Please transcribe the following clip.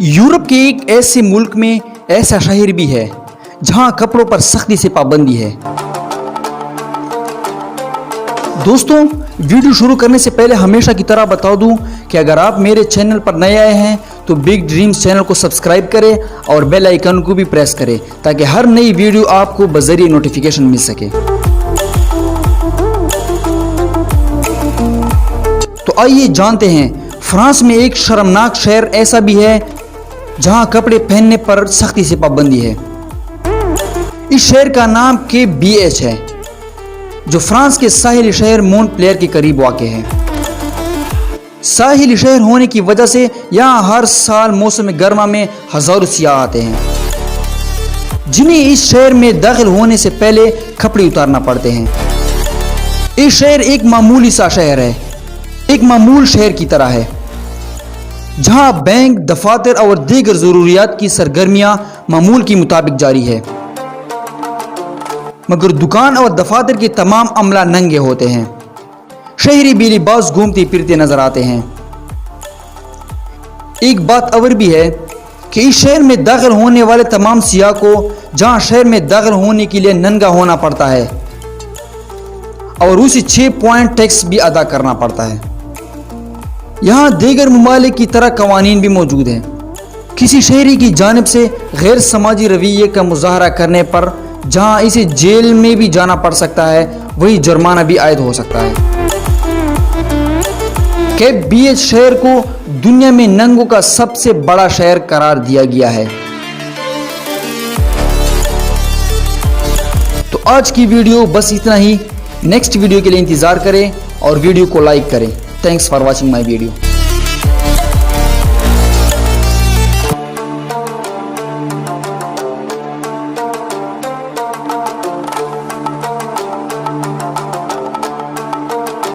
Europe के एक ऐसे मुल्क में ऐसा शहर भी है जहां कपड़ों पर सख्ती से पाबंदी है। दोस्तों, वीडियो शुरू करने से पहले हमेशा की तरह बता दूं कि अगर आप मेरे चैनल पर नए आए हैं तो बिग ड्रीम्स चैनल को सब्सक्राइब करें और बेल आइकन को भी प्रेस करें ताकि हर नई वीडियो आपको बज़रिए नोटिफिकेशन मिल सके। तो आइए जानते हैं, फ्रांस में एक शर्मनाक शहर ऐसा भी है जहां कपड़े पहनने पर सख्ती से पाबंदी है। इस शहर का नाम KBH है जो फ्रांस के साहिली शहर मोंटप्लेयर के करीब वाक़ है। साहिली शहर होने की वजह से यहाँ हर साल मौसम गर्मा में हजारों सियाह आते हैं जिन्हें इस शहर में दाखिल होने से पहले कपड़े उतारना पड़ते हैं। इस शहर एक मामूली सा शहर है, एक मामूल शहर की तरह है जहां बैंक, दफातर और दीगर ज़रूरियात की सरगर्मियां मामूल के मुताबिक जारी है, मगर दुकान और दफातर के तमाम अमला नंगे होते हैं। शहरी बेलिबास घूमते फिरते नजर आते हैं। एक बात और भी है कि इस शहर में दाखिल होने वाले तमाम सियाह को जहां शहर में दाखिल होने के लिए नंगा होना पड़ता है और उसे 6 पॉइंट टैक्स भी अदा करना पड़ता है। यहाँ दीगर ममालिक की तरह कवानीन भी मौजूद हैं। किसी शहरी की जानिब से गैर समाजी रवैये का मुजाहरा करने पर जहाँ इसे जेल में भी जाना पड़ सकता है, वही जुर्माना भी आयद हो सकता है। KBH शहर को दुनिया में नंगों का सबसे बड़ा शहर करार दिया गया है। तो आज की वीडियो बस इतना ही। नेक्स्ट वीडियो के लिए इंतजार करें और वीडियो को लाइक करें। Thanks for watching my video.